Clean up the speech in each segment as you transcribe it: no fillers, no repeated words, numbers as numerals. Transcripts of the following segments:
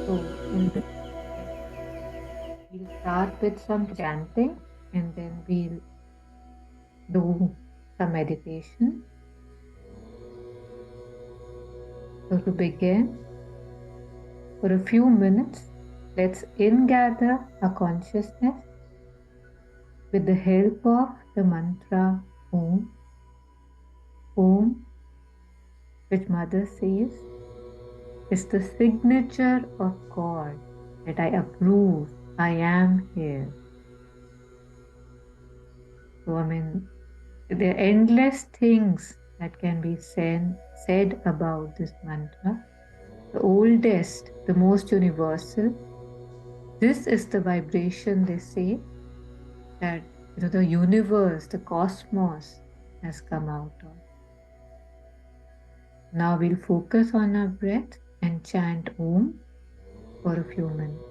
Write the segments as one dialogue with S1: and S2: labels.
S1: So, in this we'll start with some chanting and then we'll do some meditation. So, to begin, for a few minutes, let's ingather our consciousness with the help of the mantra Om. Om, which Mother says, is the signature of God that I approve, I am here. So, there are endless things that can be said about this mantra. The oldest, the most universal. This is the vibration they say that the universe, the cosmos has come out of. Now we'll focus on our breath and chant Om for a few minutes.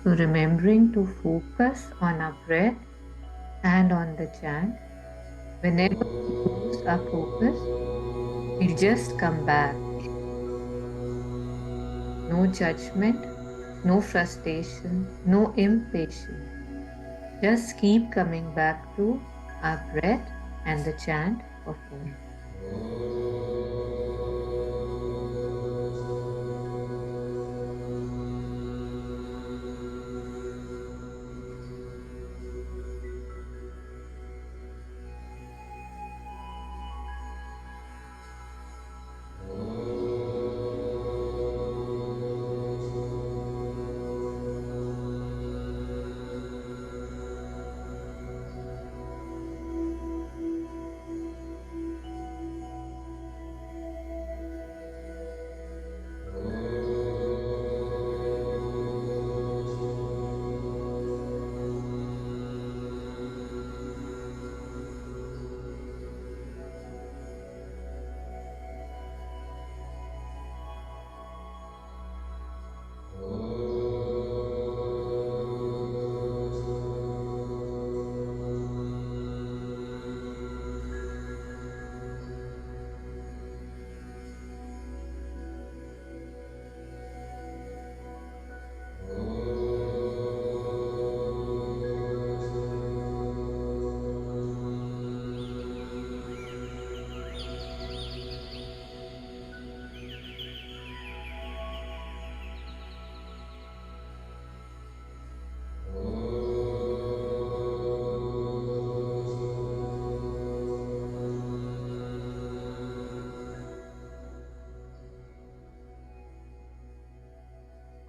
S1: So remembering to focus on our breath and on the chant. Whenever we lose our focus, we'll just come back. No judgment, no frustration, no impatience. Just keep coming back to our breath and the chant of Om.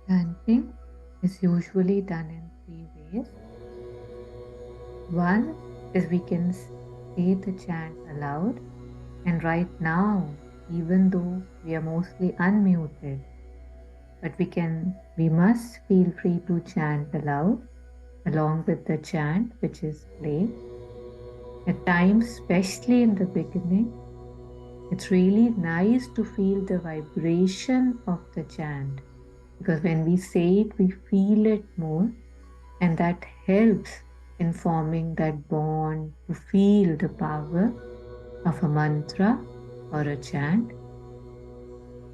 S1: Chanting is usually done in three ways. One is we can say the chant aloud, and right now even though we are mostly unmuted. But we must feel free to chant aloud along with the chant which is played. At times, especially in the beginning, it's really nice to feel the vibration of the chant because when we say it, we feel it more, and that helps in forming that bond to feel the power of a mantra or a chant.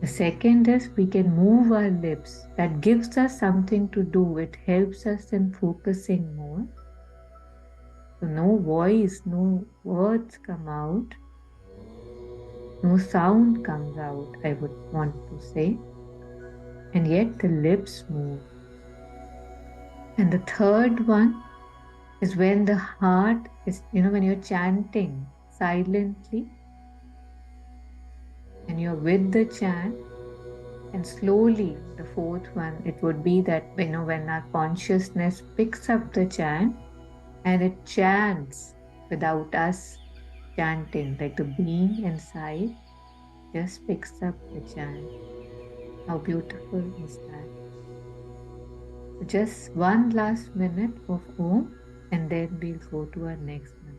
S1: The second is we can move our lips. That gives us something to do. It helps us in focusing more. So no voice, no words come out, no sound comes out, I would want to say. And yet the lips move. And the third one is when the heart is, when you're chanting silently and you're with the chant, and slowly, the fourth one, it would be that, when our consciousness picks up the chant and it chants without us chanting, like the being inside just picks up the chant. How beautiful is that? So just one last minute of Om, and then we'll go to our next mantra.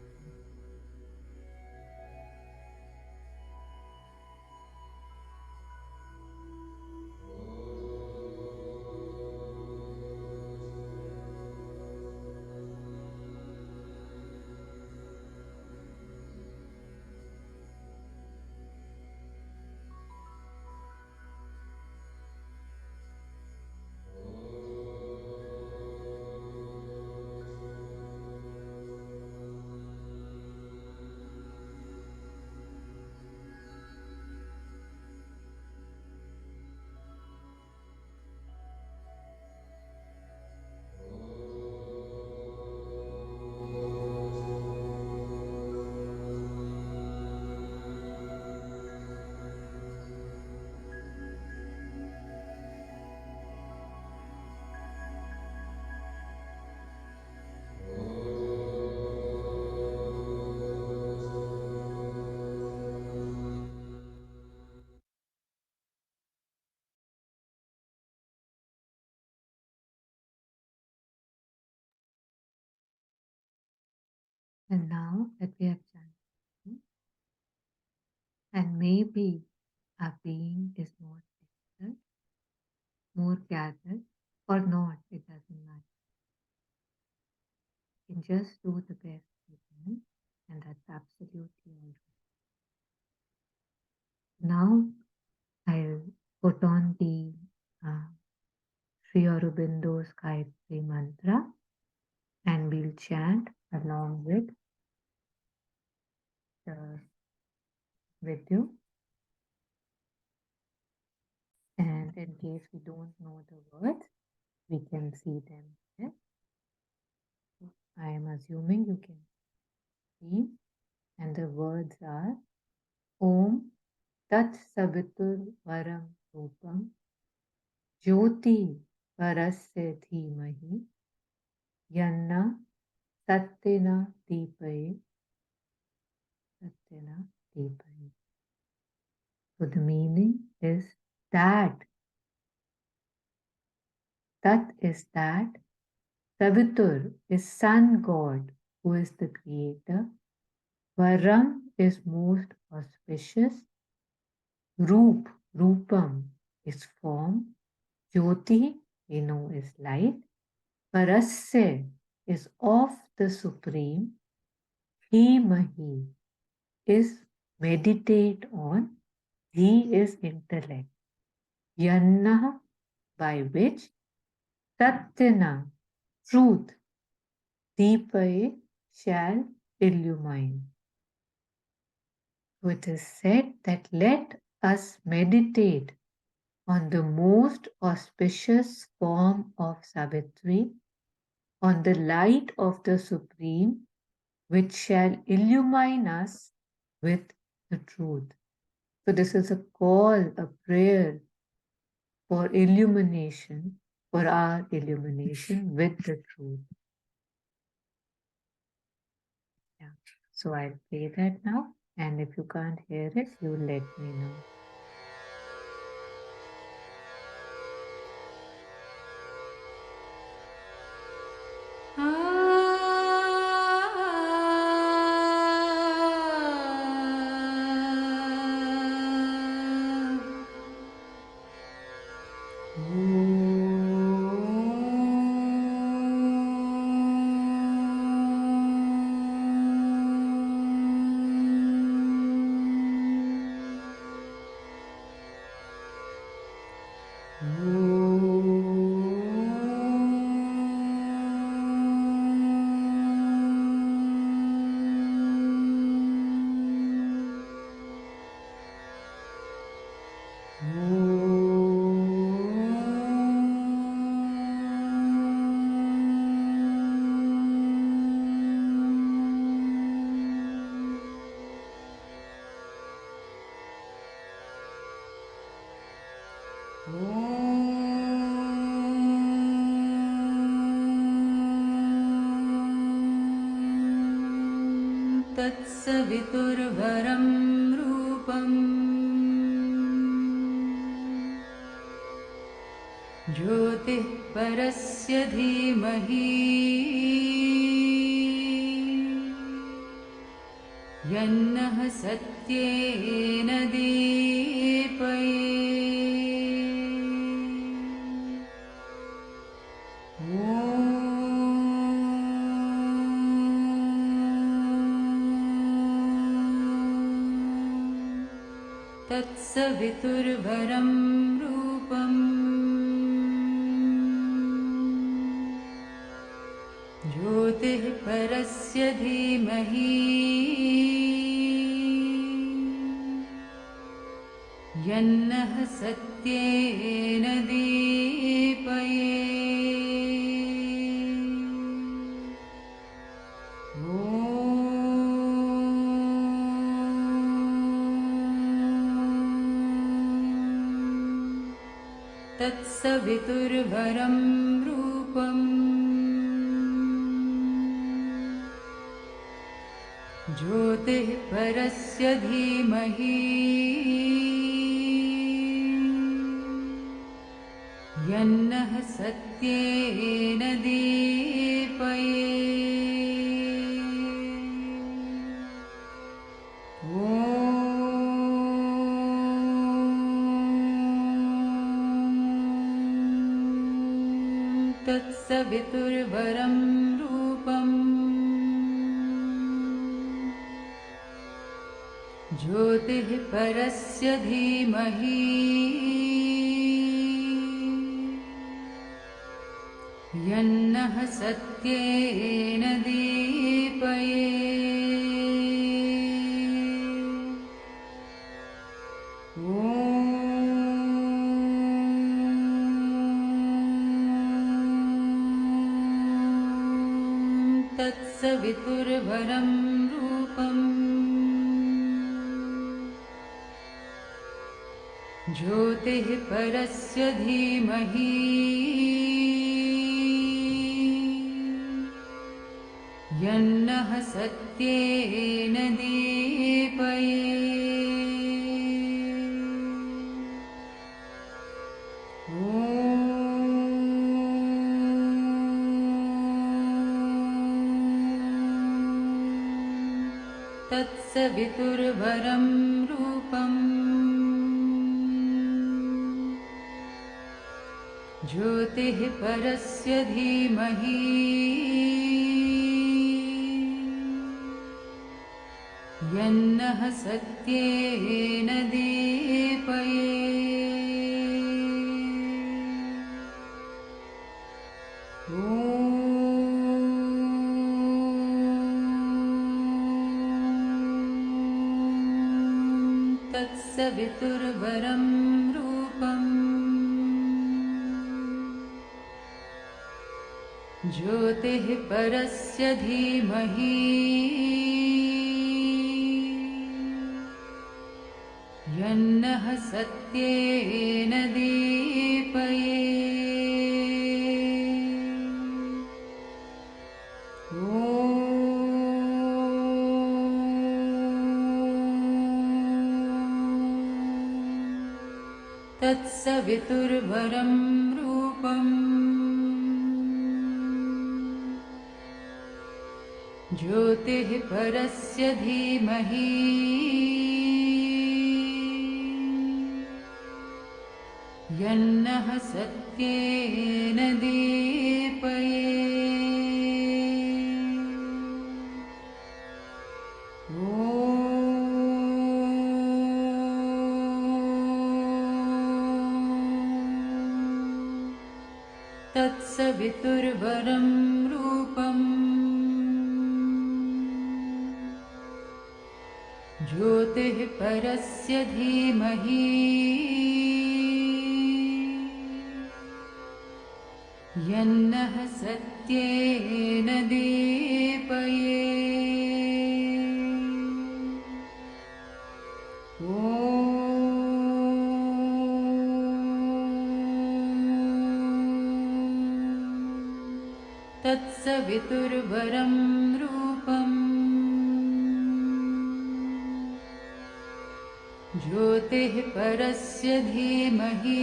S1: And now that we have chanted, and maybe our being is more centered, more gathered, or not, it doesn't matter. You can just do the best you can, and that's absolutely all right. Now I'll put on the uh, Sri Aurobindo's Gayatri mantra, and we'll chant along the, with you. And in case we don't know the words, we can see them here. I am assuming you can see, and the words are Om Tat Savitur Varam Rupam Jyoti Parasya Dhimahi Yanna Satyena Deepaye Satyena Deepaye. So the meaning is that Tat is that, Savitur is sun god who is the creator, Varam is most auspicious, Rupam is form, Jyoti, we know is light, Parasya is of the Supreme, Dhimahi is meditate on, He is intellect, Yanna by which, Satyana truth, Deepaye shall illumine. So it is said that let us meditate on the most auspicious form of Savitri, on the light of the Supreme, which shall illumine us with the truth. So this is a call, a prayer for illumination, for our illumination with the truth. Yeah. So I'll play that now, And if you can't hear it, you let me know.
S2: तत्सवितुर्वरं रूपम् ज्योतिः परस्य धीमहि यन्नः सत्येन तत्सवितुर्वरं रूपम् ज्योतिः परस्य धीमहि यन्नः सत्येन तत्सवितुर्वरं रूपम् ज्योतिः परस्य धीमहि यन्नः सत्येन तत्सवितुर्वरं रूपम् ज्योतिः परस्य धीमहि यन्नः सत्येन तत्सवितुर्वरं रूपम् ज्योतिः परस्य धीमहि यन्नः सत्येन तत्सवितुर्वरं रूपम् ज्योतिः परस्य धीमहि यन्नः सत्येन तत्सवितुर्वरं रूपम् ज्योतिः परस्य धीमहि यन्नः सत्येन तत्सवितुर्वरं रूपम् ज्योतिः परस्य धीमहि यन्नः सत्येन दीपयेत्। तत्सवितुर्वरं रूपम् ज्योतिः परस्य धीमहि यन्नः सत्येन दीपयेत्। तत्सवितुर्वरं रूपम् ज्योतिः परस्य धीमहि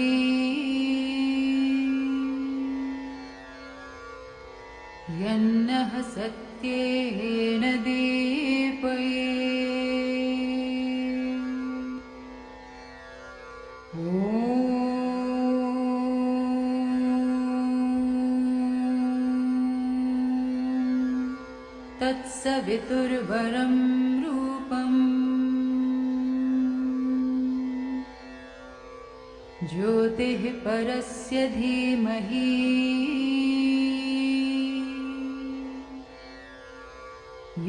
S2: यन्नः सत्येन दीपयेत्। तत्सवितुर्वरं रूपम् ज्योतिः परस्य धीमहि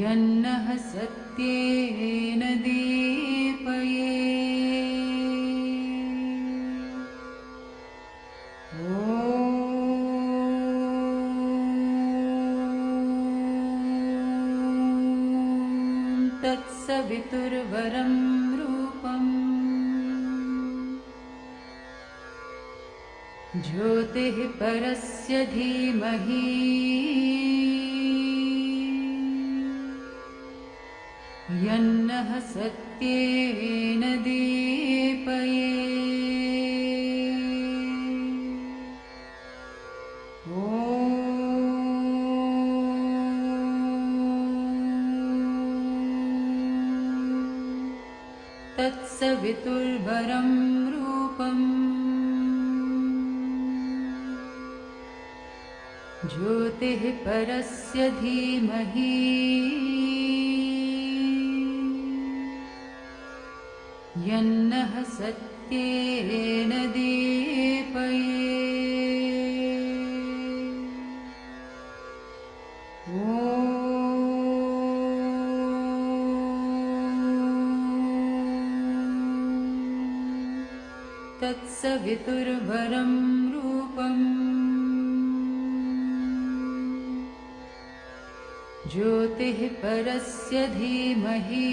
S2: यन्नः सत्येन दीपयेत्। तत्सवितुर्वरं रूपम् ज्योतिः परस्य धीमहि यन्नः सत्येन दीपयेत्। तत्सवितुर्वरं रूपम् ज्योतिः परस्य धीमहि यन्नः सत्येन दीपयेत्। तत्सवितुर्वरं रूपम् ज्योतिः परस्य धीमहि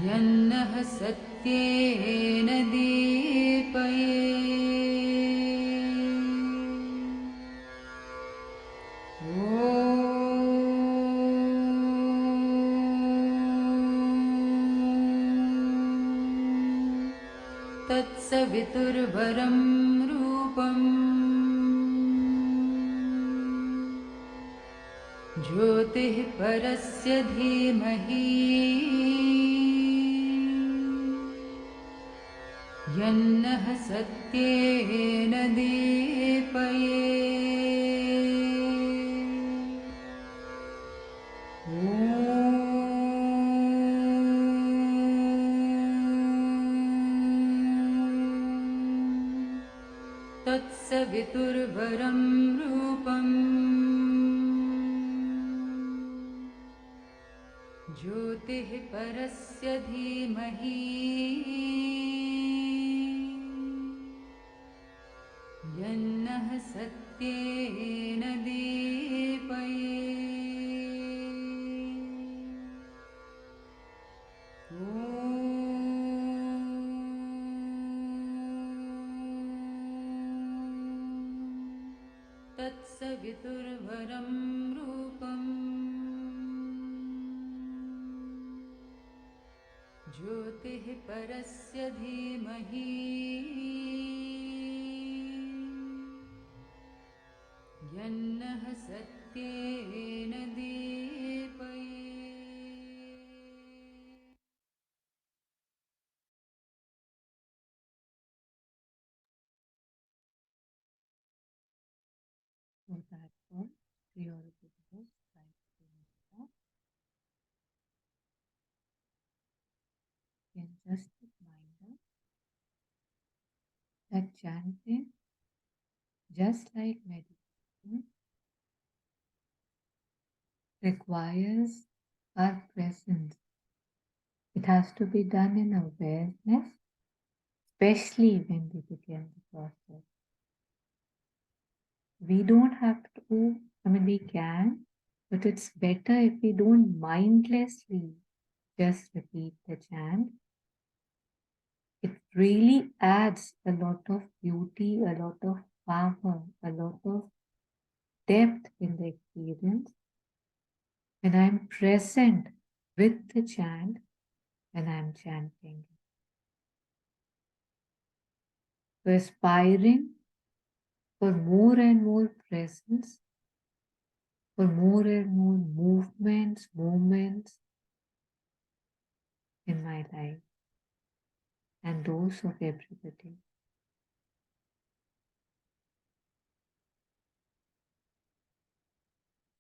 S2: यन्नः सत्येन दीपयेत्। तत्सवितुर्वरं रूपम् ज्योतिः परस्य धीमहि यन्नः सत्येन दीपयेत्। तत्सवितुर्वरं रूपम् ज्योतिः परस्य धीमहि यन्नः सत्येन दीपयेत्। तत्सवितुर्वरं रूपम् ज्योतिः परस्य धीमहि यन्नः सत्येन दीपयेत्।
S1: So that was theoretical right and just a reminder that chanting, just like meditation, requires our presence. It has to be done in awareness, especially when we begin the process. We don't have to, we can, but it's better if we don't mindlessly just repeat the chant. It really adds a lot of beauty, a lot of power, a lot of depth in the experience. When I'm present with the chant, when I'm chanting. So aspiring for more and more presence, for more and more movements, moments in my life and those of everybody.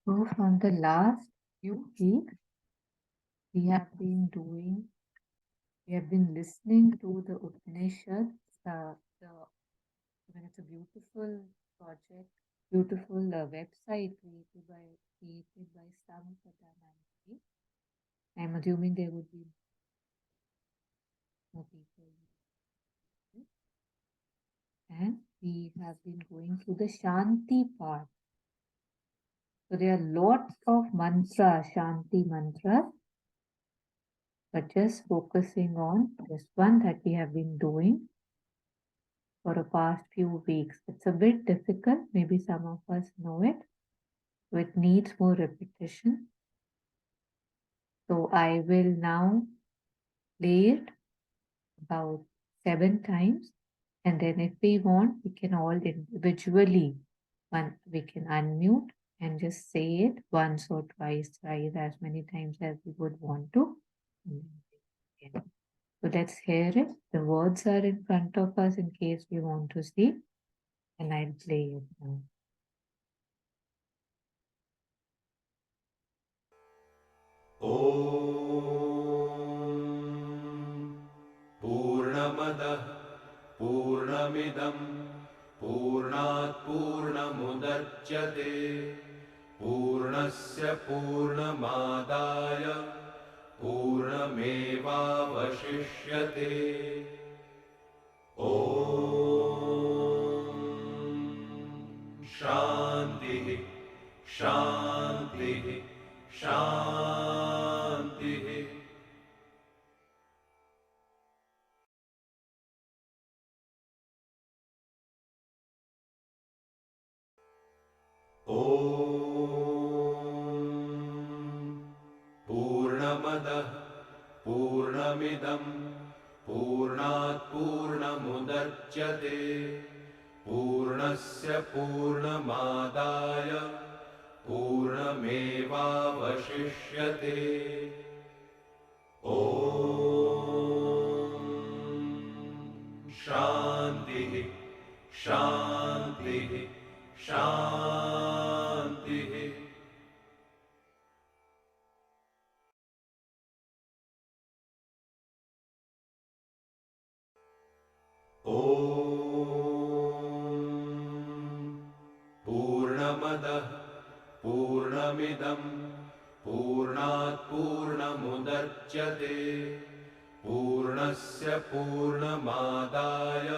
S1: So from the last few weeks, we have been doing, we have been listening to the Upanishads. It's a beautiful project, beautiful website created by Sampada Manji. I'm assuming there would be more people. And we have been going through the Shanti part. So there are lots of mantras, Shanti mantras, but just focusing on this one that we have been doing for the past few weeks. It's a bit difficult. Maybe some of us know it. So it needs more repetition. So I will now play it about 7 times. And then if we want, we can all individually, we can unmute and just say it once or twice, thrice, as many times as we would want to. So let's hear it. The words are in front of us in case we want to see. And I'll play it now.
S3: पूर्णमदः पूर्णमिदं पूर्णात् पूर्णमुदच्यते पूर्णस्य पूर्णमादाय पूर्णमेवावशिष्यते ॐ शान्तिः शान्तिः शान्तिः ॐ पूर्णमदः पूर्णमिदं पूर्णात् पूर्णमुदच्यते पूर्णस्य पूर्णमादाय पूर्णमेवावशिष्यते ॐ शान्तिः शान्तिः शान्तिः ॐ पूर्णमदः पूर्णमिदं पूर्णात् पूर्णमुदच्यते पूर्णस्य पूर्णमादाय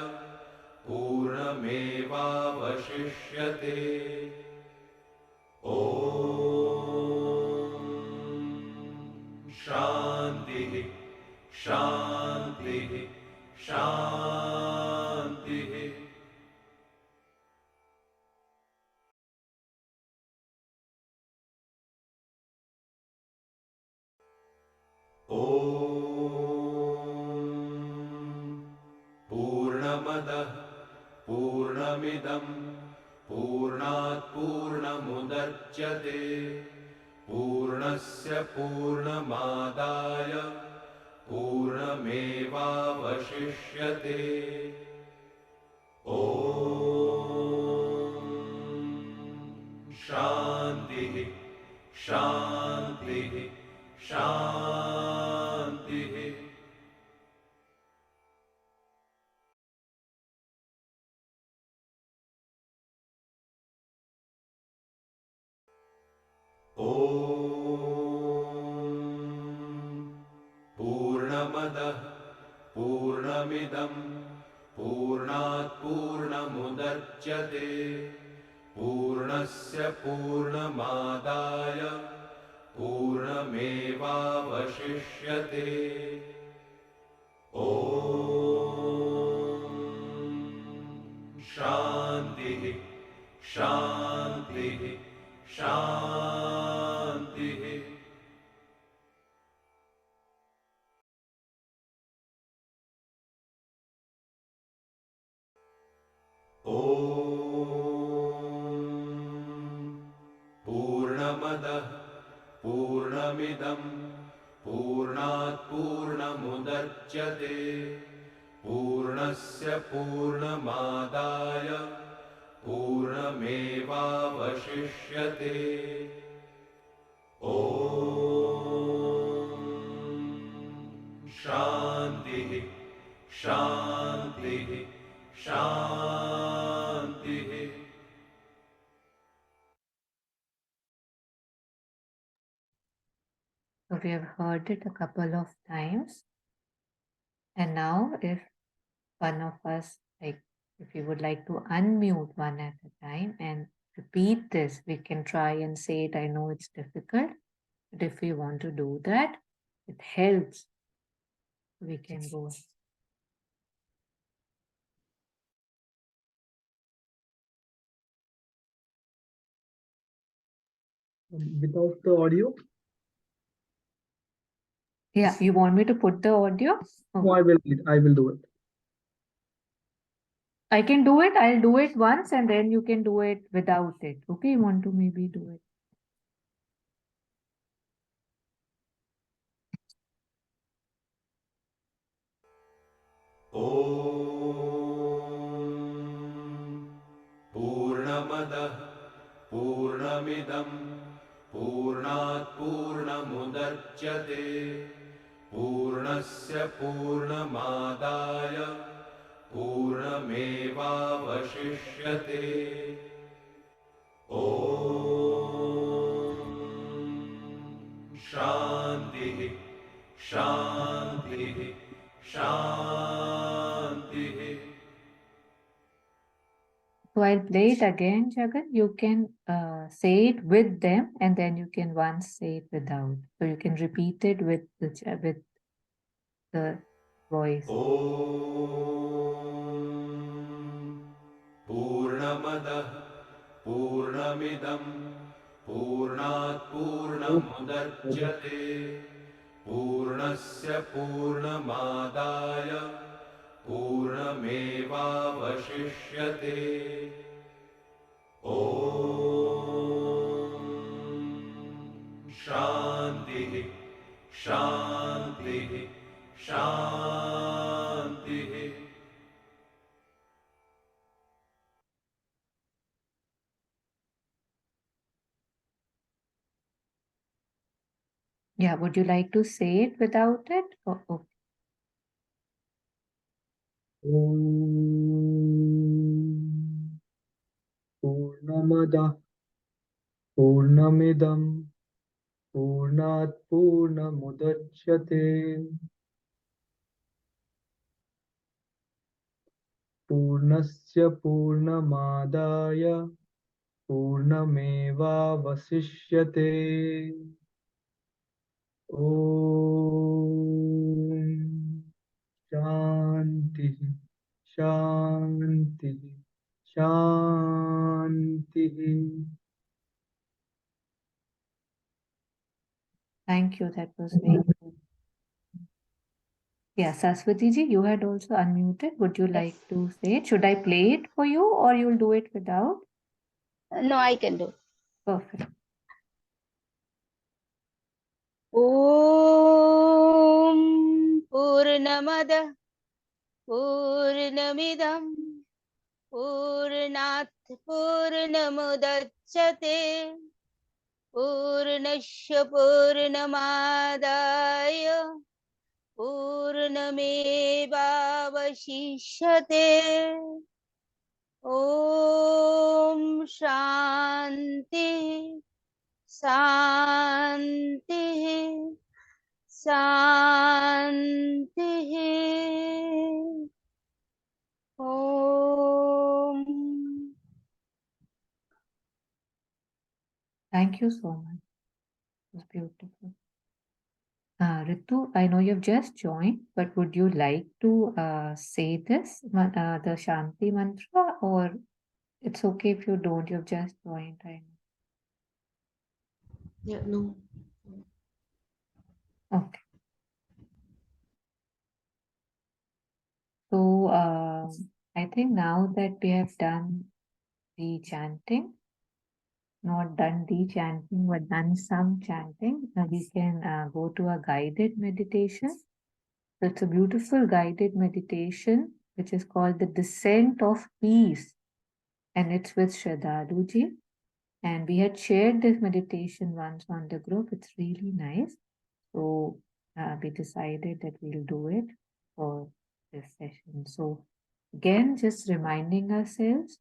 S3: पूर्णमेवावशिष्यते ॐ शान्तिः शान्तिः शान्तिः ॐ पूर्णमिदं पूर्णात् पूर्णमुदच्यते पूर्णस्य पूर्णमादाय पूर्णमेवावशिष्यते ॐ शान्तिः शान्तिः शान्तिः ॐ पूर्णमदः पूर्णमिदं पूर्णात् पूर्णमुदच्यते पूर्णस्य पूर्णमादाय पूर्णमेवावशिष्यते ॐ शान्तिः शान्तिः शान्तिः ॐ पूर्णमदः पूर्णमिदं पूर्णात् पूर्णमुदच्यते पूर्णस्य पूर्णमादाय पूर्णमेवावशिष्यते ॐ शान्तिः शान्तिः शान्तिः
S1: So we have heard it a couple of times. And now, if one of us, like, if you would like to unmute one at a time and repeat this, we can try and say it. I know it's difficult, but if we want to do that, it helps. We can go.
S4: Without the audio?
S1: Yeah, you want me to put the audio?
S4: No, I will do it.
S1: I can do it. I'll do it once and then you can do it without it. Okay, you want to maybe do it.
S3: ॐ पूर्णमदः पूर्णमिदं पूर्णात् पूर्णमुदच्यते पूर्णस्य पूर्णमादाय पूर्णमेवावशिष्यते ॐ शान्तिः शान्तिः शान्तिः
S1: So I'll play it again, Jagan. You can say it with them and then you can once say it without. So you can repeat it with the voice.
S3: ॐ पूर्णमदः पूर्णमिदं पूर्णात् पूर्णमुदच्यते पूर्णस्य पूर्णमादाय पूर्णमेवावशिष्यते ॐ शान्तिः शान्तिः शान्तिः
S1: Yeah, would you like to say it without it? Oh.
S4: Purnamada Purnamidam Purnat Purnamudachyate Purnasya Purnamadaya Purnameva Vasishyate Om Shanti Shanti Shanti.
S1: Thank you. That was very good. Yeah, Saraswati ji, you had also unmuted. Would you
S5: Yes.
S1: like to say it? Should I play it for you or you'll do it without?
S5: No, I can do.
S1: Perfect.
S5: ॐ पूर्णमदः पूर्णमिदं पूर्णात् पूर्णमुदच्यते पूर्णस्य पूर्णमादाय पूर्णमेवावशिष्यते ॐ शान्ति शान्तिः शान्तिः ॐ
S1: Thank you so much. It was beautiful. Ritu, I know you've just joined, but would you like to say this, the Shanti mantra, or it's okay if you don't? You've just joined. I
S6: Yeah, no.
S1: know. Okay. So I think now that we have done the chanting, not done the chanting, but done some chanting, we can go to a guided meditation. So it's a beautiful guided meditation, which is called the Descent of Peace, and it's with Shraddhaluji. And we had shared this meditation once on the group. It's really nice. So we decided that we'll do it for this session. So again, just reminding ourselves,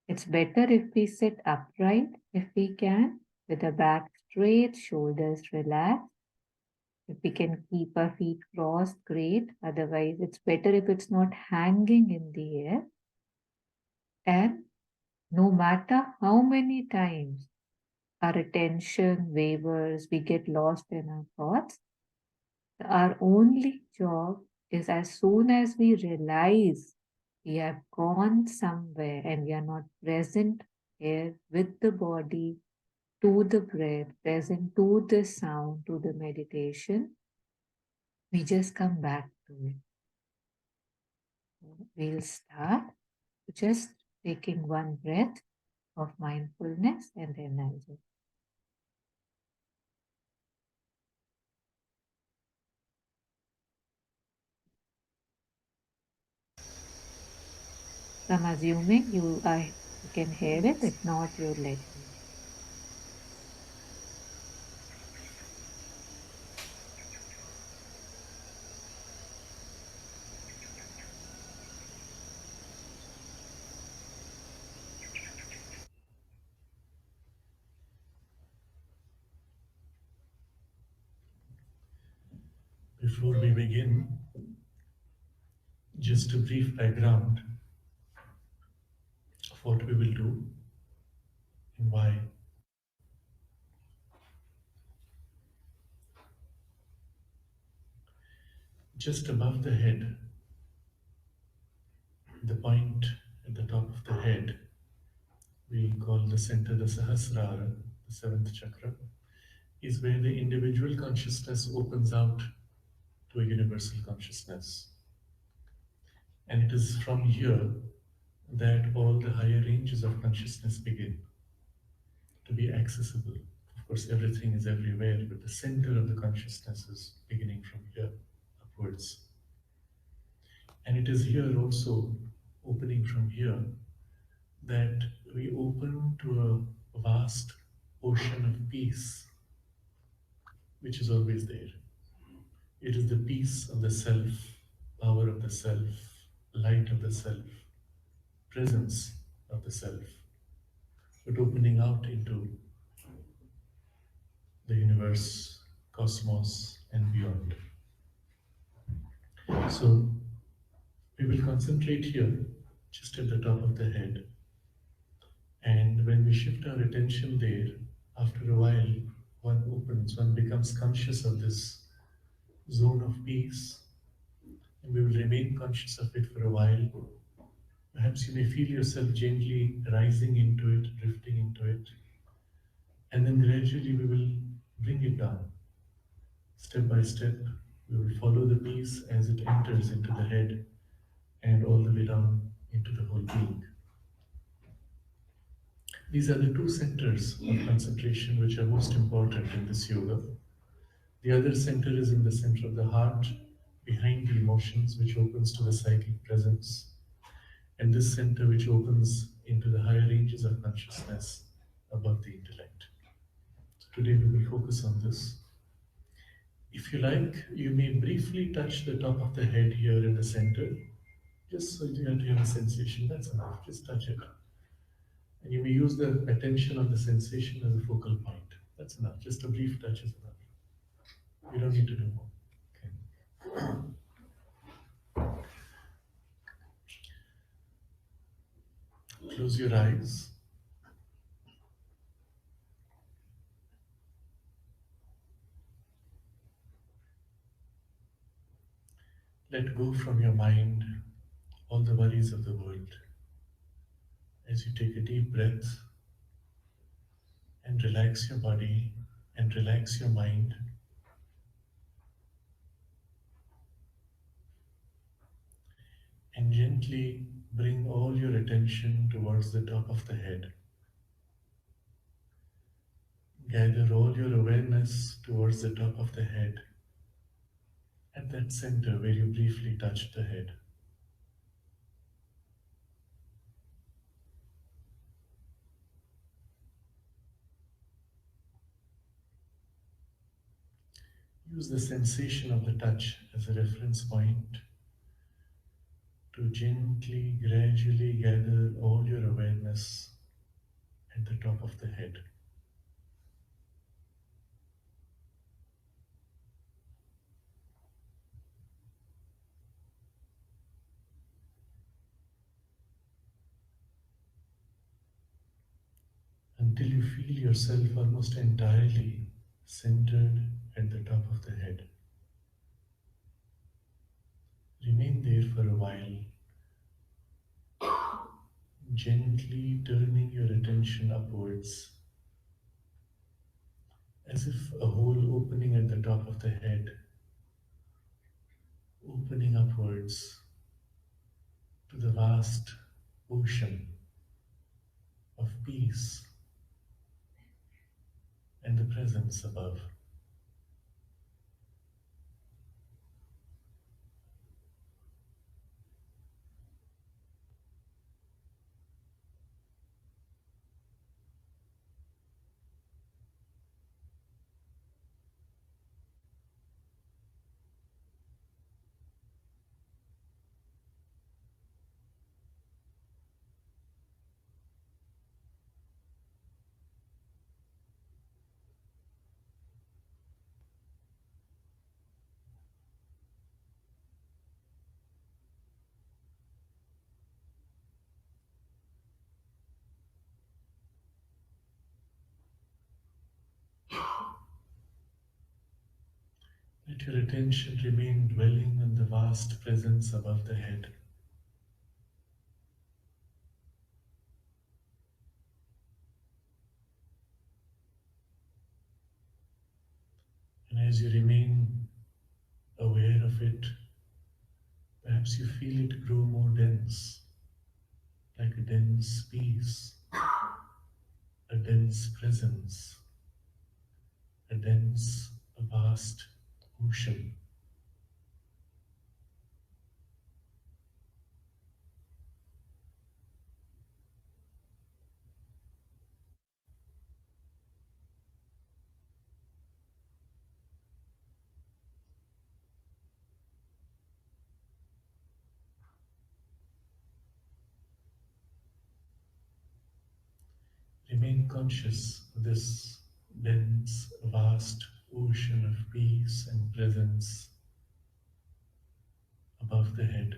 S1: it's better if we sit upright if we can, with the back straight, shoulders relaxed. If we can keep our feet crossed, great. Otherwise, it's better if it's not hanging in the air. And no matter how many times our attention wavers, we get lost in our thoughts, our only job is as soon as we realize we have gone somewhere and we are not present here with the body, to the breath, present to the sound, to the meditation, we just come back to it. We'll start just taking one breath of mindfulness and then I'll just. So I'm assuming you can hear it. If not, you let me.
S7: Before we begin, just a brief background of what we will do and why. Just above the head, the point at the top of the head, we call the center the Sahasrara, the seventh chakra, is where the individual consciousness opens out to a universal consciousness. And it is from here that all the higher ranges of consciousness begin to be accessible. Of course, everything is everywhere, but the center of the consciousness is beginning from here upwards. And it is here also, opening from here, that we open to a vast ocean of peace, which is always there. It is the peace of the self, power of the self, light of the self, presence of the self, but opening out into the universe, cosmos, and beyond. So we will concentrate here, just at the top of the head. And when we shift our attention there, after a while, one opens, one becomes conscious of this zone of peace, and we will remain conscious of it for a while. Perhaps you may feel yourself gently rising into it, drifting into it, and then gradually we will bring it down, step by step, We will follow the peace as it enters into the head and all the way down into the whole being. These are the two centers of concentration which are most important in this yoga. The other center is in the center of the heart, behind the emotions, which opens to the psychic presence, and this center which opens into the higher ranges of consciousness above the intellect. So today we will focus on this. If you like, you may briefly touch the top of the head here in the center, just so you have a sensation. That's enough. Just touch it. And you may use the attention on the sensation as a focal point. That's enough. Just a brief touch is enough. You don't need to do more. Okay. Close your eyes. Let go from your mind all the worries of the world as you take a deep breath and relax your body and relax your mind, and gently bring all your attention towards the top of the head. Gather all your awareness towards the top of the head, at that center where you briefly touched the head. Use the sensation of the touch as a reference point to gently, gradually gather all your awareness at the top of the head. Until you feel yourself almost entirely centered at the top of the head. Remain there for a while, gently turning your attention upwards, as if a hole opening at the top of the head, opening upwards to the vast ocean of peace and the presence above. Let your attention remain dwelling on the vast presence above the head. And as you remain aware of it, perhaps you feel it grow more dense, like a dense peace, a dense presence, a dense, a vast ocean. Remain conscious of this dense, vast ocean of peace and presence above the head.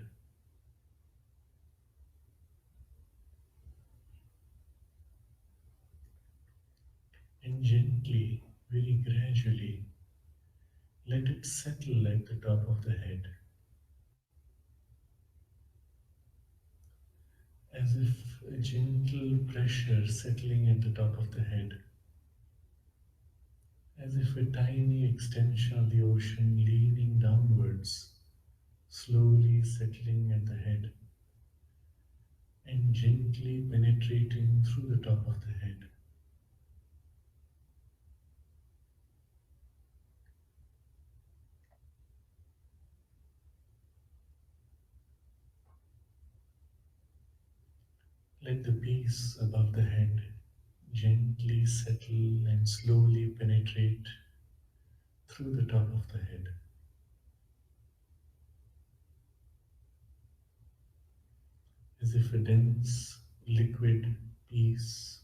S7: And gently, very gradually, let it settle at the top of the head, as if a gentle pressure settling at the top of the head, as if a tiny extension of the ocean leaning downwards, slowly settling at the head and gently penetrating through the top of the head. Let the peace above the head gently settle and slowly penetrate through the top of the head, as if a dense liquid peace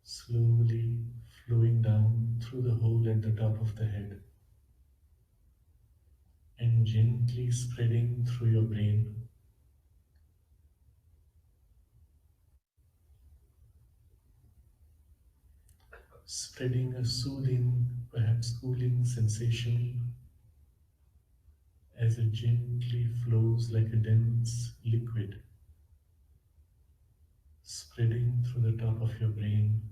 S7: slowly flowing down through the hole at the top of the head and gently spreading through your brain, spreading a soothing, perhaps cooling sensation as it gently flows like a dense liquid, spreading through the top of your brain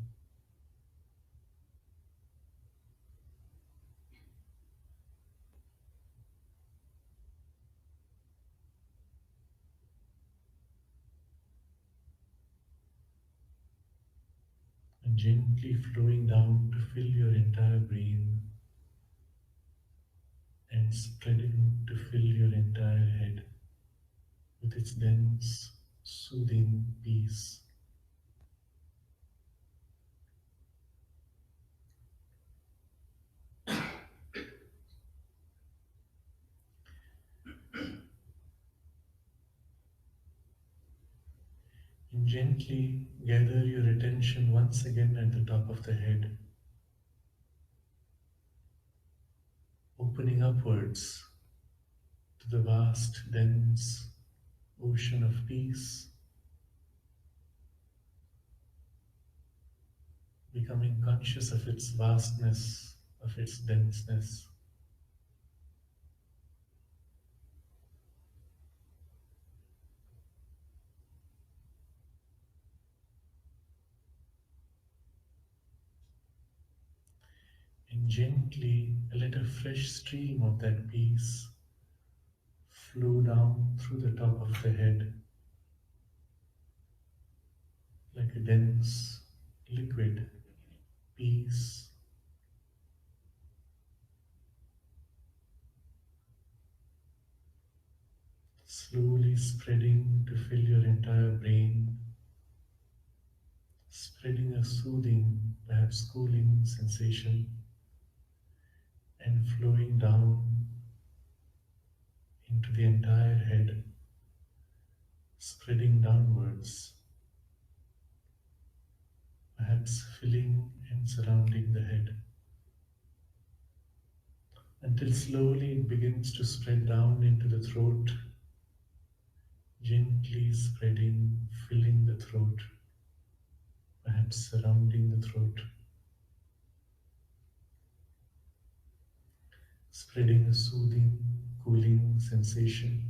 S7: and gently flowing down to fill your entire brain and spreading to fill your entire head with its dense, soothing peace. And gently gather your attention once again at the top of the head, opening upwards to the vast, dense ocean of peace, becoming conscious of its vastness, of its denseness, and gently let a fresh stream of that peace flow down through the top of the head like a dense liquid peace, slowly spreading to fill your entire brain, spreading a soothing, perhaps cooling sensation, and flowing down into the entire head, spreading downwards, perhaps filling and surrounding the head, until slowly it begins to spread down into the throat, gently spreading, filling the throat, perhaps surrounding the throat, spreading a soothing, cooling sensation,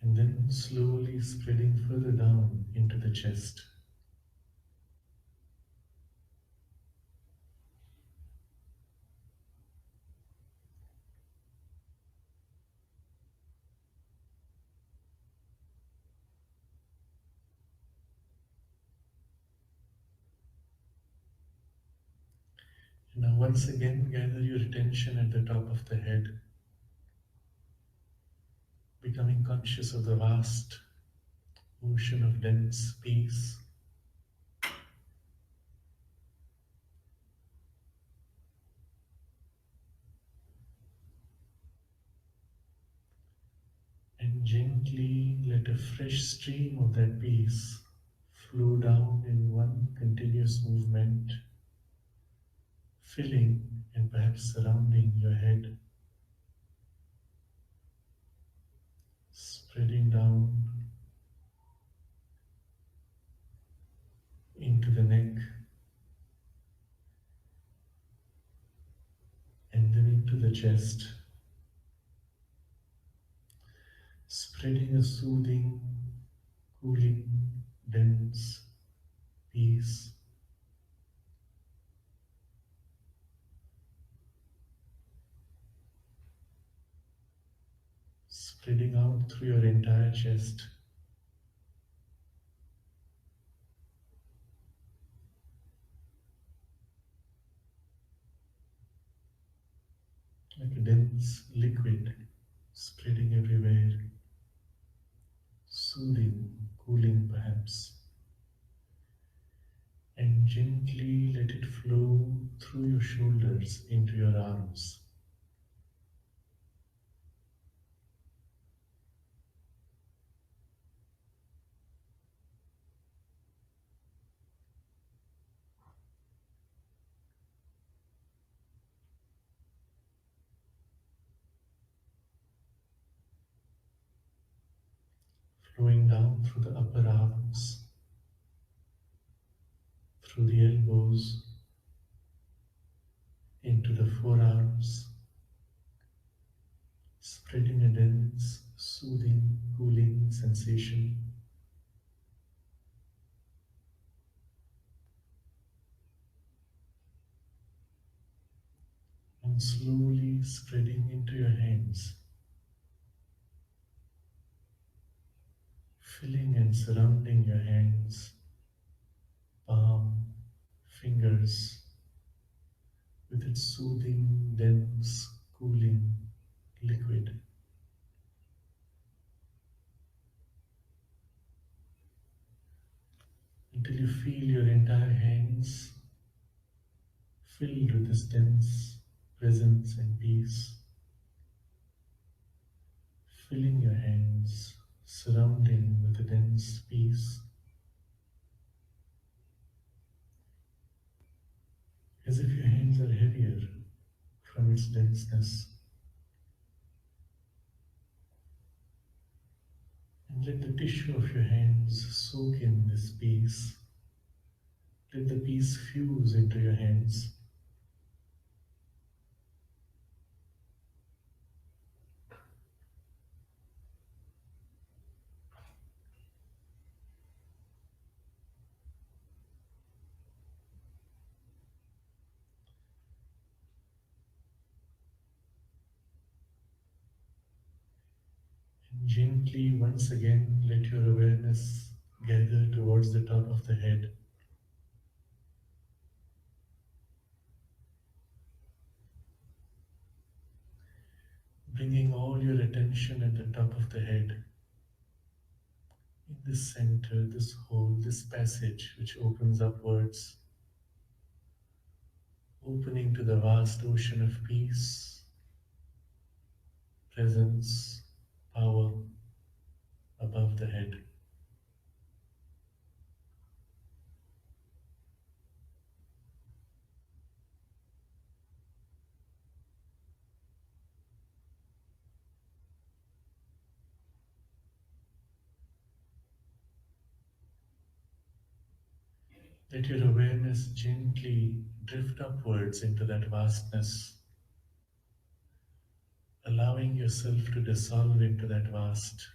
S7: and then slowly spreading further down into the chest. And now, once again, gather your attention at the top of the head, becoming conscious of the vast ocean of dense peace, and gently let a fresh stream of that peace flow down in one continuous movement, filling and perhaps surrounding your head, spreading down into the neck and then into the chest, spreading a soothing, cooling, dense peace, spreading out through your entire chest, like a dense liquid spreading everywhere, soothing, cooling perhaps, and gently let it flow through your shoulders into your arms. Flowing down through the upper arms, through the elbows, into the forearms, spreading a dense, soothing, cooling sensation, and slowly spreading into your hands, filling and surrounding your hands, palm, fingers, with its soothing, dense, cooling liquid, until you feel your entire hands filled with this dense presence and peace, filling your hands, surrounding with a dense peace, as if your hands are heavier from its denseness. And let the tissue of your hands soak in this peace. Let the peace fuse into your hands. And gently, once again, let your awareness gather towards the top of the head, bringing all your attention at the top of the head, in this center, this hole, this passage which opens upwards, opening to the vast ocean of peace, presence, power above the head. Let your awareness gently drift upwards into that vastness, allowing yourself to dissolve into that vast.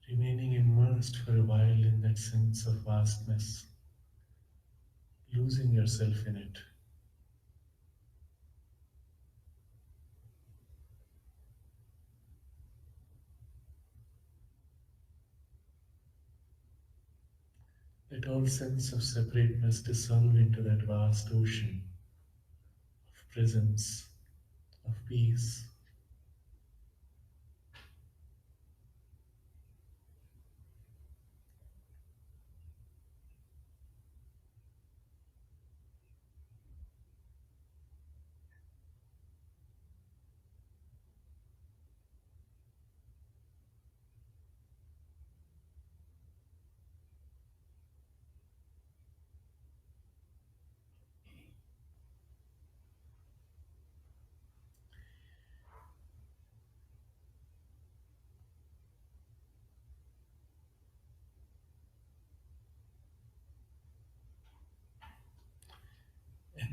S7: Remaining immersed for a while in that sense of vastness, losing yourself in it. Let all sense of separateness dissolve into that vast ocean of presence, of peace.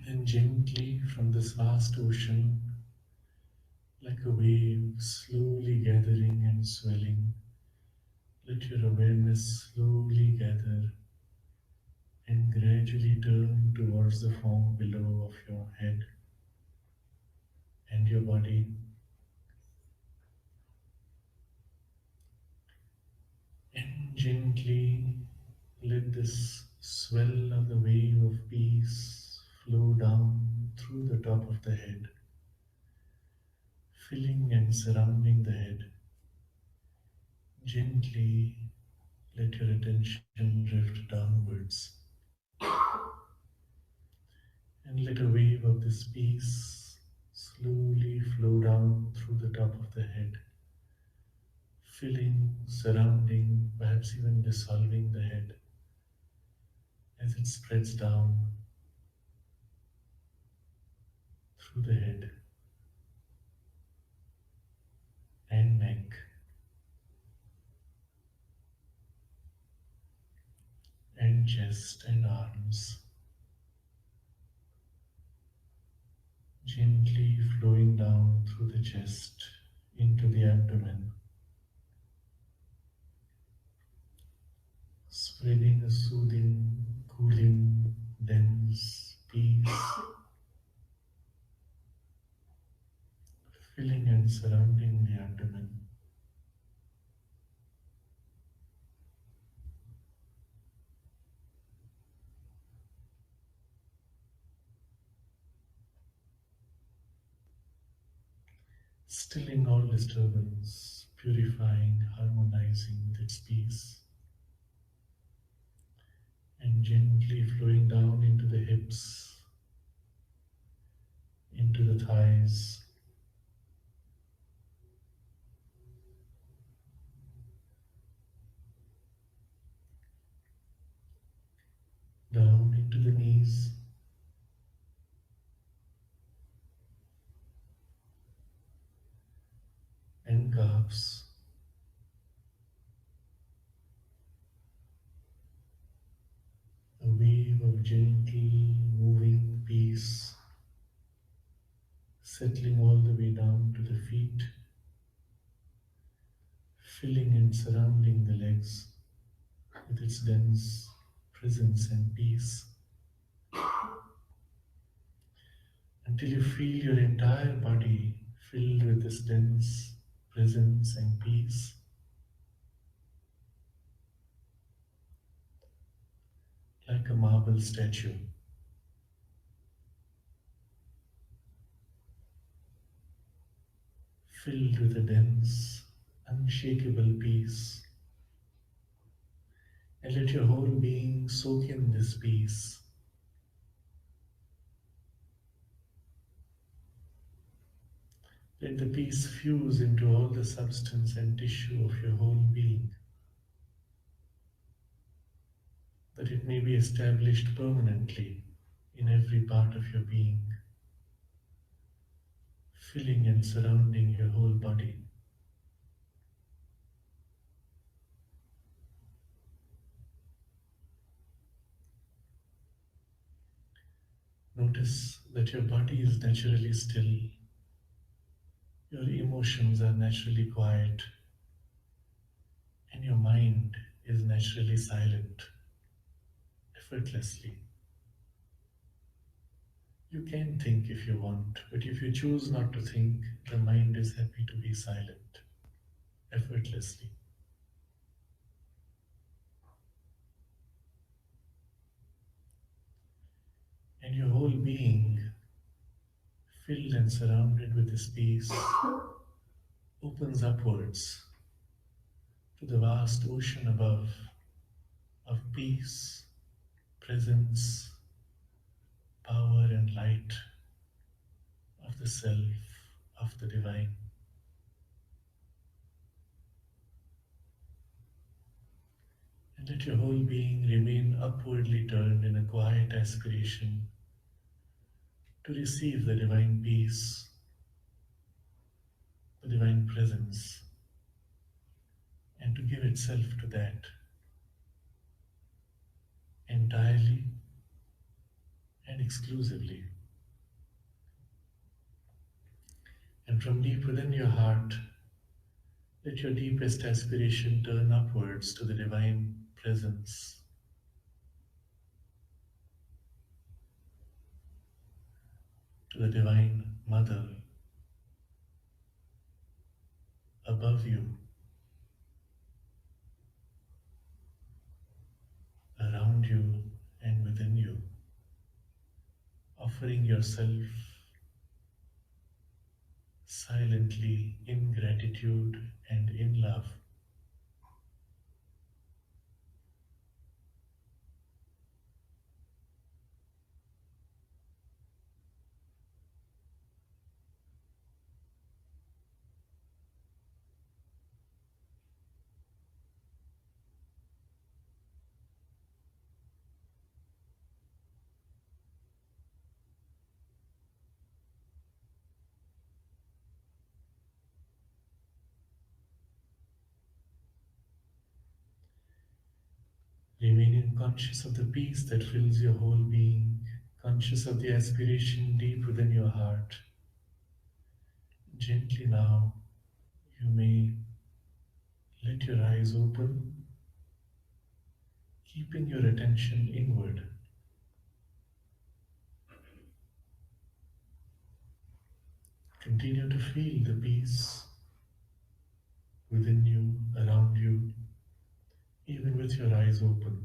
S7: And gently from this vast ocean, like a wave slowly gathering and swelling, let your awareness slowly gather and gradually turn towards the form below of your head and your body. And gently let this swell of the wave of peace flow down through the top of the head, filling and surrounding the head. Gently let your attention drift downwards and let a wave of this peace slowly flow down through the top of the head, filling, surrounding, perhaps even dissolving the head as it spreads down through the head and neck and chest and arms, gently flowing down through the chest into the abdomen, spreading a soothing, cooling, dense peace, filling and surrounding the abdomen. Stilling all disturbance, purifying, harmonizing with its peace, and gently flowing down into the hips, into the thighs, down into the knees, and calves, a wave of gentle moving peace, settling all the way down to the feet, filling and surrounding the legs with its dense presence and peace, until you feel your entire body filled with this dense presence and peace, like a marble statue, filled with a dense, unshakable peace. And let your whole being soak in this peace. Let the peace fuse into all the substance and tissue of your whole being, that it may be established permanently in every part of your being, filling and surrounding your whole body. Notice that your body is naturally still, your emotions are naturally quiet, and your mind is naturally silent, effortlessly. You can think if you want, but if you choose not to think, the mind is happy to be silent, effortlessly. And your whole being, filled and surrounded with this peace, opens upwards to the vast ocean above of peace, presence, power, and light of the Self, of the Divine. And let your whole being remain upwardly turned in a quiet aspiration to receive the Divine peace, the Divine presence, and to give itself to that entirely and exclusively. And from deep within your heart, let your deepest aspiration turn upwards to the divine presence, to the divine mother above you, around you, and within you, offering yourself silently in gratitude and in love. Remaining conscious of the peace that fills your whole being, conscious of the aspiration deep within your heart. Gently now, you may let your eyes open, keeping your attention inward. Continue to feel the peace within you, around you, even with your eyes open.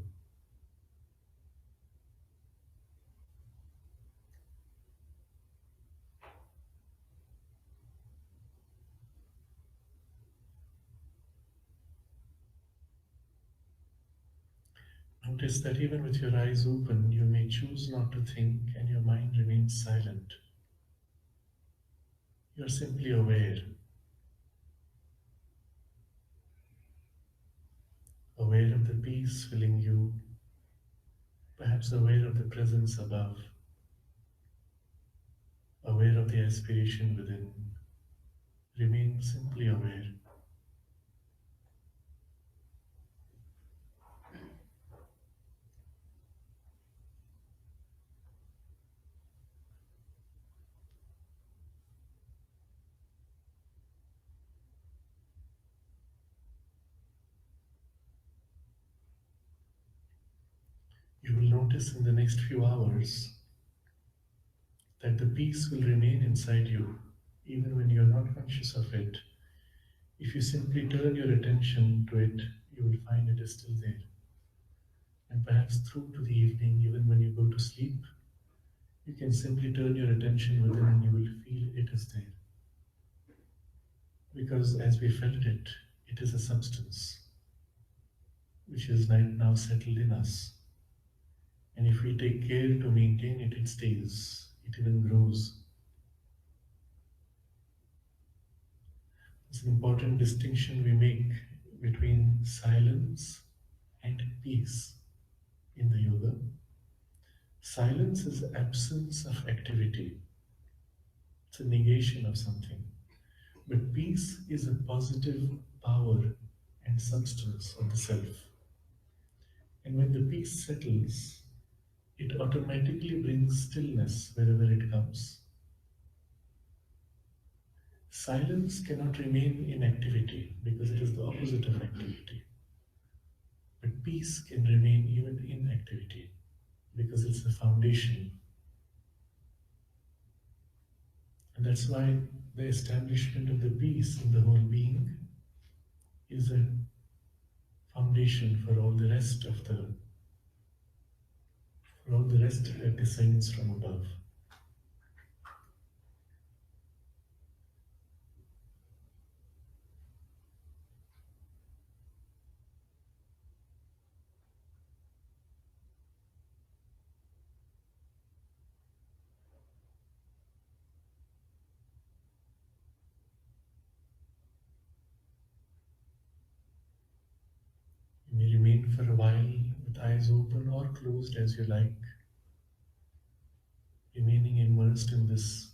S7: Notice that even with your eyes open, you may choose not to think and your mind remains silent. You're simply aware, aware of the peace filling you, perhaps aware of the presence above, aware of the aspiration within. Remain simply aware. You will notice in the next few hours that the peace will remain inside you, even when you're not conscious of it. If you simply turn your attention to it, you will find it is still there. And perhaps through to the evening, even when you go to sleep, you can simply turn your attention within and you will feel it is there. Because as we felt it, it is a substance which is right now settled in us. And if we take care to maintain it, it stays, it even grows. It's an important distinction we make between silence and peace in the yoga. Silence is absence of activity. It's a negation of something. But peace is a positive power and substance of the self. And when the peace settles, it automatically brings stillness wherever it comes. Silence cannot remain in activity because it is the opposite of activity. But peace can remain even in activity because it's the foundation. And that's why the establishment of the peace in the whole being is a foundation for all the rest that descends from above. You may remain for a while with eyes open or closed as you like, remaining immersed in this.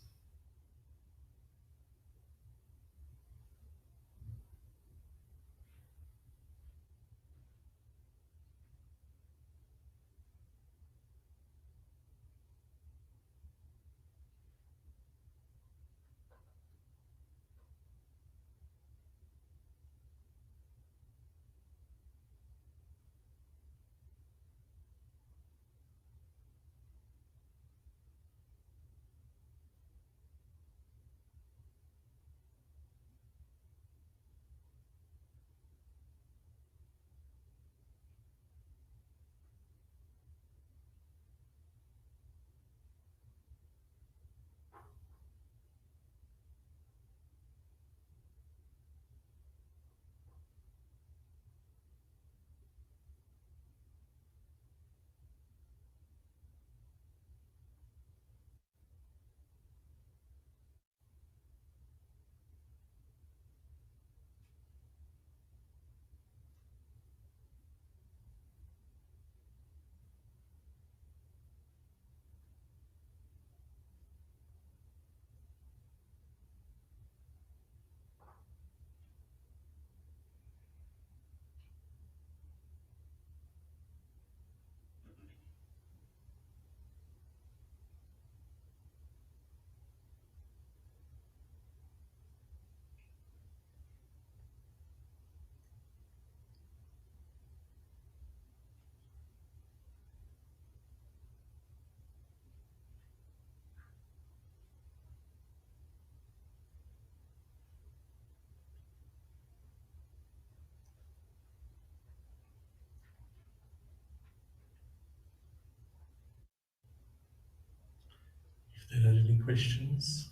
S7: questions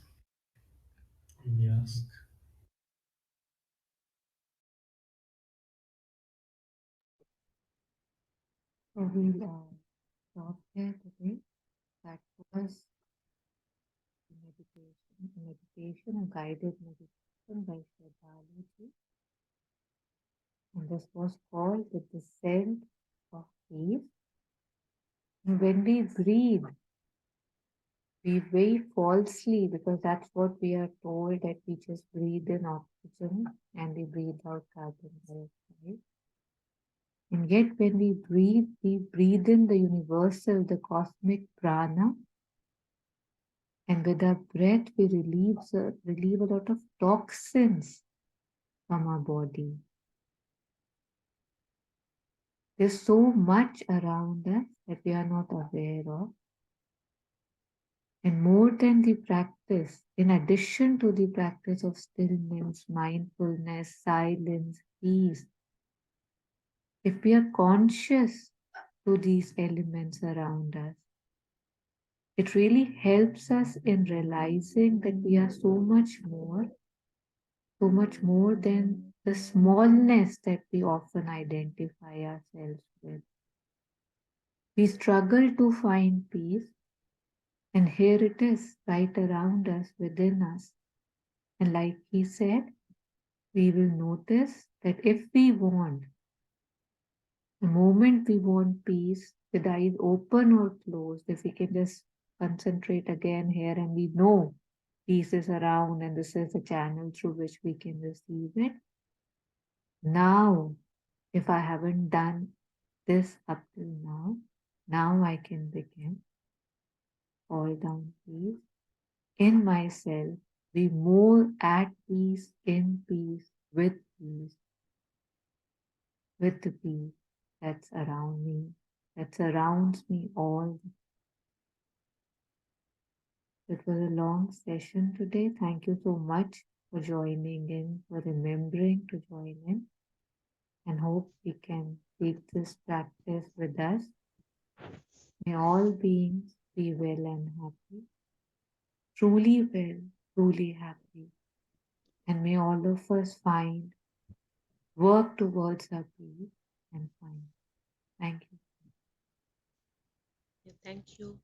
S7: you may ask?
S1: So we'll stop here today. That was a guided meditation by Shraddhaluji. And this was called the descent of peace. And when we breathe, we very falsely, because that's what we are told, that we just breathe in oxygen and we breathe out carbon dioxide. And yet when we breathe in the universal, the cosmic prana, and with our breath we relieve a lot of toxins from our body. There's so much around us that we are not aware of. And more than the practice, in addition to the practice of stillness, mindfulness, silence, peace, if we are conscious to these elements around us, it really helps us in realizing that we are so much more than the smallness that we often identify ourselves with. We struggle to find peace, and here it is, right around us, within us. And like he said, we will notice that if we want, the moment we want peace, with eyes open or closed, if we can just concentrate again here and we know peace is around and this is the channel through which we can receive it. Now, if I haven't done this up till now I can begin. Fall down peace in myself, be more at peace, in peace, with peace, with the peace that's around me, that surrounds me all. It was a long session today. Thank you so much for joining in, for remembering to join in, and hope we can take this practice with us. May all beings be well and happy, truly well, truly happy, and may all of us work towards our peace and find. Thank you.
S6: Thank you.